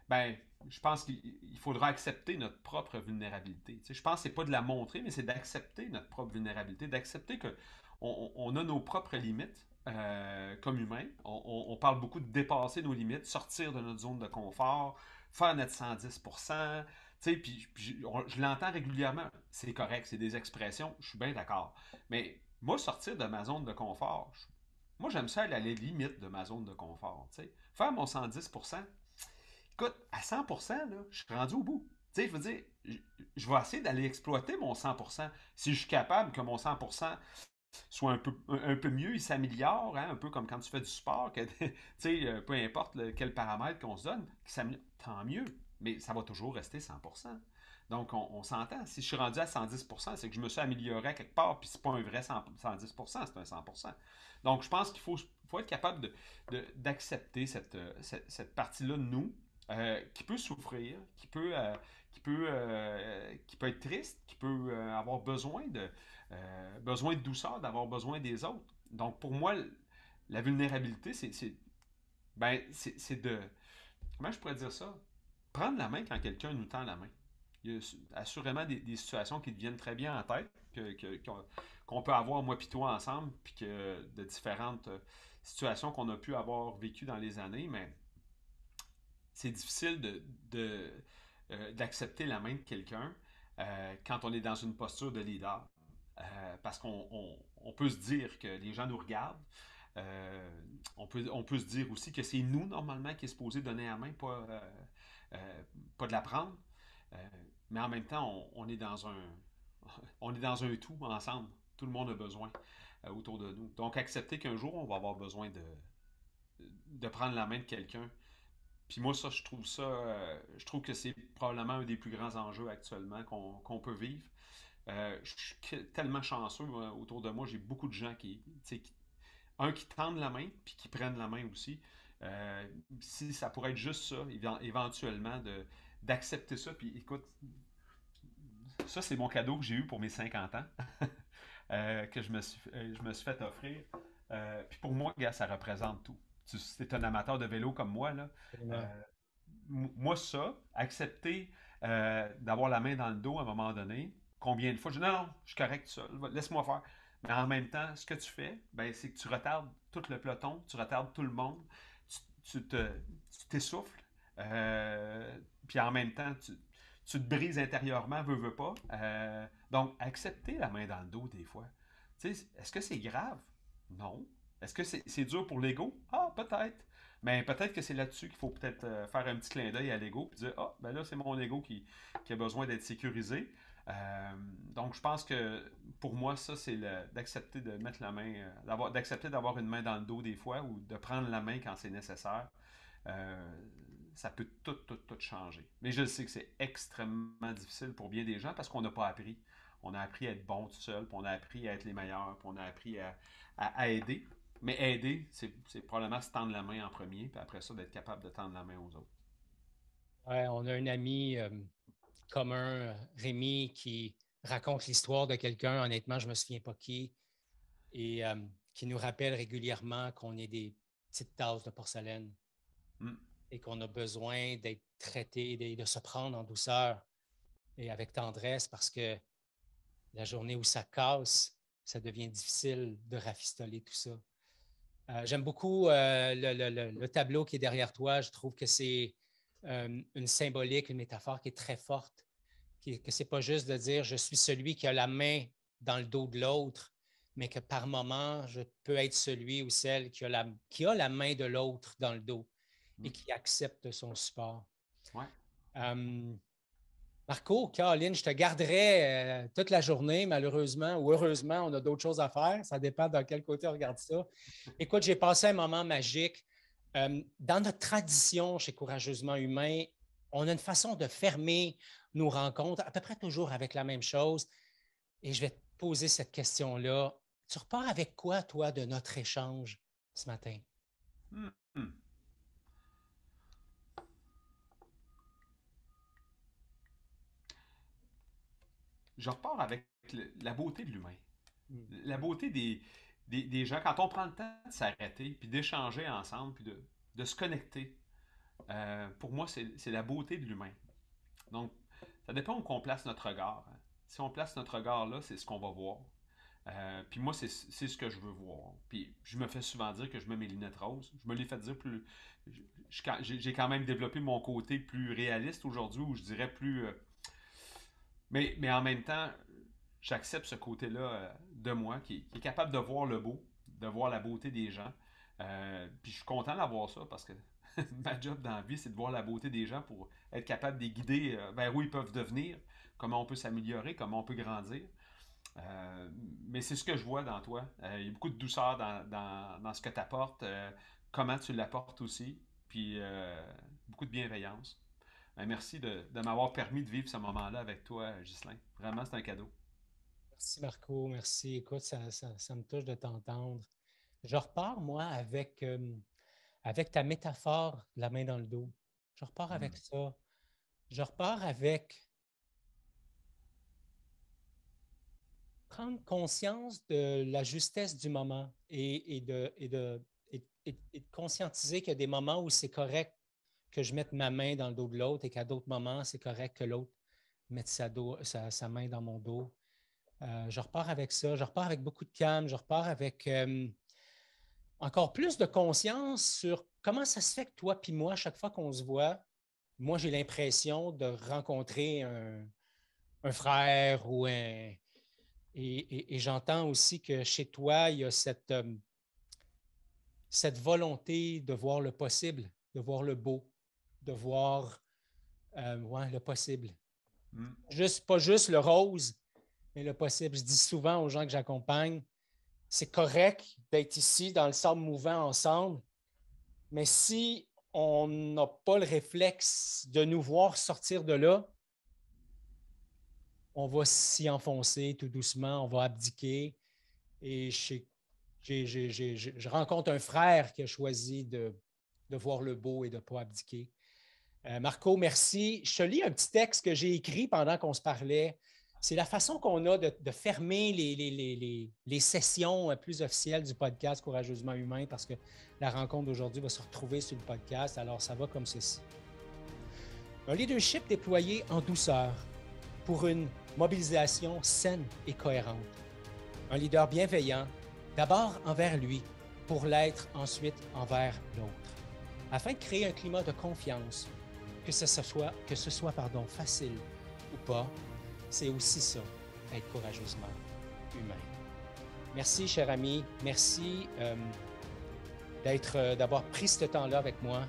[SPEAKER 1] ben, je pense qu'il faudra accepter notre propre vulnérabilité. Tu sais, je pense que c'est pas de la montrer, mais c'est d'accepter notre propre vulnérabilité, d'accepter que on a nos propres limites comme humains. On parle beaucoup de dépasser nos limites, sortir de notre zone de confort, faire notre 110%. Tu sais, puis je l'entends régulièrement. C'est correct, c'est des expressions, je suis bien d'accord. Mais moi, sortir de ma zone de confort, moi, j'aime ça aller à la limite de ma zone de confort. Tu sais. Faire mon 110%, écoute, à 100%, là, je suis rendu au bout. Tu sais, je veux dire, je vais essayer d'aller exploiter mon 100%. Si je suis capable que mon 100% soit un peu mieux, il s'améliore, hein, un peu comme quand tu fais du sport, que, peu importe quel paramètre qu'on se donne, qu'il s'améliore, tant mieux. Mais ça va toujours rester 100%. Donc, on s'entend. Si je suis rendu à 110%, c'est que je me suis amélioré à quelque part, puis c'est pas un vrai 110%, c'est un 100%. Donc, je pense qu'il faut être capable d'accepter cette partie-là de nous, qui peut souffrir, qui peut être triste, qui peut avoir besoin de douceur, d'avoir besoin des autres. Donc, pour moi, la vulnérabilité, c'est de... Comment je pourrais dire ça? Prendre la main quand quelqu'un nous tend la main. Il y a assurément des situations qui deviennent très bien en tête, qu'on peut avoir moi et toi ensemble, puis que de différentes situations qu'on a pu avoir vécues dans les années, mais c'est difficile d'accepter la main de quelqu'un quand on est dans une posture de leader. Parce qu'on peut se dire que les gens nous regardent. On peut se dire aussi que c'est nous, normalement, qui est supposé donner la main, pas de la prendre. Euh, mais en même temps, on est dans un tout ensemble. Tout le monde a besoin autour de nous. Donc, accepter qu'un jour, on va avoir besoin de prendre la main de quelqu'un. Puis moi, ça, je trouve que c'est probablement un des plus grands enjeux actuellement qu'on peut vivre. Je suis tellement chanceux autour de moi. J'ai beaucoup de gens qui tendent la main, puis qui prennent la main aussi. Euh, Si ça pourrait être juste ça, éventuellement, d'accepter ça. Puis écoute, ça, c'est mon cadeau que j'ai eu pour mes 50 ans, que je me suis fait offrir. Puis pour moi, gars, ça représente tout. Tu es un amateur de vélo comme moi, là.
[SPEAKER 2] Absolument.
[SPEAKER 1] Euh, Moi, ça, accepter d'avoir la main dans le dos à un moment donné, combien de fois, je dis non, non, je suis correct tout seul, laisse-moi faire. Mais en même temps, ce que tu fais, ben, c'est que tu retardes tout le peloton, tu retardes tout le monde, tu t'essouffles, puis en même temps, tu te brises intérieurement, veux pas. Donc, accepter la main dans le dos des fois. Tu sais, est-ce que c'est grave? Non. Est-ce que c'est dur pour l'ego? Ah, peut-être. Mais peut-être que c'est là-dessus qu'il faut peut-être faire un petit clin d'œil à l'ego et dire ah, ben là, c'est mon ego qui a besoin d'être sécurisé. Donc, je pense que pour moi, ça, c'est d'accepter de mettre la main, d'accepter d'avoir une main dans le dos des fois ou de prendre la main quand c'est nécessaire. Euh, Ça peut tout changer. Mais je sais que c'est extrêmement difficile pour bien des gens parce qu'on n'a pas appris. On a appris à être bon tout seul, puis on a appris à être les meilleurs, puis on a appris à aider. Mais aider, c'est probablement se tendre la main en premier, puis après ça, d'être capable de tendre la main aux autres.
[SPEAKER 2] Ouais, on a un ami commun, Rémi, qui raconte l'histoire de quelqu'un, honnêtement, je ne me souviens pas qui, et qui nous rappelle régulièrement qu'on est des petite tasse de porcelaine
[SPEAKER 1] Mm.
[SPEAKER 2] et qu'on a besoin d'être traité, de se prendre en douceur et avec tendresse parce que la journée où ça casse, ça devient difficile de rafistoler tout ça. J'aime beaucoup le tableau qui est derrière toi. Je trouve que c'est une symbolique, une métaphore qui est très forte, que ce n'est pas juste de dire je suis celui qui a la main dans le dos de l'autre, mais que par moment, je peux être celui ou celle qui a la main de l'autre dans le dos et
[SPEAKER 1] Mm.
[SPEAKER 2] qui accepte son support.
[SPEAKER 1] Ouais.
[SPEAKER 2] Marco, Caroline, je te garderai toute la journée, malheureusement, ou heureusement, on a d'autres choses à faire. Ça dépend dans quel côté on regarde ça. Écoute, j'ai passé un moment magique. Dans notre tradition chez Courageusement Humain, on a une façon de fermer nos rencontres à peu près toujours avec la même chose. Et je vais te poser cette question-là. Tu repars avec quoi, toi, de notre échange ce matin?
[SPEAKER 1] Mm. Mm. Je repars avec la beauté de l'humain.
[SPEAKER 2] Mm.
[SPEAKER 1] La beauté des gens. Quand on prend le temps de s'arrêter, puis d'échanger ensemble, puis de se connecter, pour moi, c'est la beauté de l'humain. Donc, ça dépend où on place notre regard. Hein. Si on place notre regard là, c'est ce qu'on va voir. Puis moi, c'est ce que je veux voir. Puis je me fais souvent dire que je mets mes lunettes roses. Je me l'ai fait dire plus. J'ai quand même développé mon côté plus réaliste aujourd'hui, ou je dirais plus. Mais en même temps, j'accepte ce côté-là de moi qui est capable de voir le beau, de voir la beauté des gens. Puis je suis content d'avoir ça parce que ma job dans la vie, c'est de voir la beauté des gens pour être capable de les guider vers où ils peuvent devenir, comment on peut s'améliorer, comment on peut grandir. Mais c'est ce que je vois dans toi. Il y a beaucoup de douceur dans ce que tu apportes, comment tu l'apportes aussi, puis beaucoup de bienveillance. Merci de m'avoir permis de vivre ce moment-là avec toi, Ghislain. Vraiment, c'est un cadeau.
[SPEAKER 2] Merci, Marco. Merci. Écoute, ça me touche de t'entendre. Je repars, moi, avec ta métaphore de la main dans le dos. Je repars avec
[SPEAKER 1] Mm.
[SPEAKER 2] ça. Je repars avec prendre conscience de la justesse du moment et de conscientiser qu'il y a des moments où c'est correct que je mette ma main dans le dos de l'autre et qu'à d'autres moments, c'est correct que l'autre mette sa main dans mon dos. Je repars avec ça. Je repars avec beaucoup de calme. Je repars avec encore plus de conscience sur comment ça se fait que toi puis moi, chaque fois qu'on se voit, moi, j'ai l'impression de rencontrer un frère ou un. Et j'entends aussi que chez toi, il y a cette volonté de voir le possible, de voir le beau, de voir ouais, le possible.
[SPEAKER 1] Mm.
[SPEAKER 2] Pas juste le rose, mais le possible. Je dis souvent aux gens que j'accompagne, c'est correct d'être ici dans le sable mouvant ensemble, mais si on n'a pas le réflexe de nous voir sortir de là, on va s'y enfoncer tout doucement, on va abdiquer. Et je rencontre un frère qui a choisi de voir le beau et de ne pas abdiquer. Marco, merci. Je te lis un petit texte que j'ai écrit pendant qu'on se parlait. C'est la façon qu'on a de fermer les sessions plus officielles du podcast Courageusement Humain parce que la rencontre d'aujourd'hui va se retrouver sur le podcast. Alors, ça va comme ceci. Un leadership déployé en douceur pour une mobilisation saine et cohérente. Un leader bienveillant, d'abord envers lui, pour l'être ensuite envers l'autre, afin de créer un climat de confiance, que ce soit facile ou pas, c'est aussi ça, être courageusement humain. Merci, cher ami. Merci d'avoir pris ce temps-là avec moi.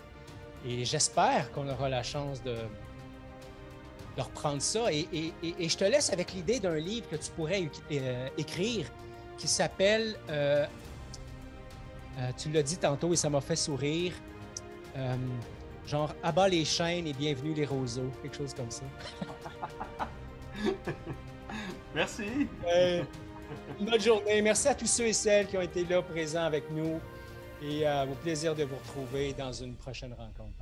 [SPEAKER 2] Et j'espère qu'on aura la chance de reprendre ça. Et je te laisse avec l'idée d'un livre que tu pourrais écrire qui s'appelle, tu l'as dit tantôt et ça m'a fait sourire, genre « Abat les chaînes et bienvenue les roseaux », quelque chose comme ça.
[SPEAKER 1] Merci.
[SPEAKER 2] Une bonne journée. Merci à tous ceux et celles qui ont été là présents avec nous et au plaisir de vous retrouver dans une prochaine rencontre.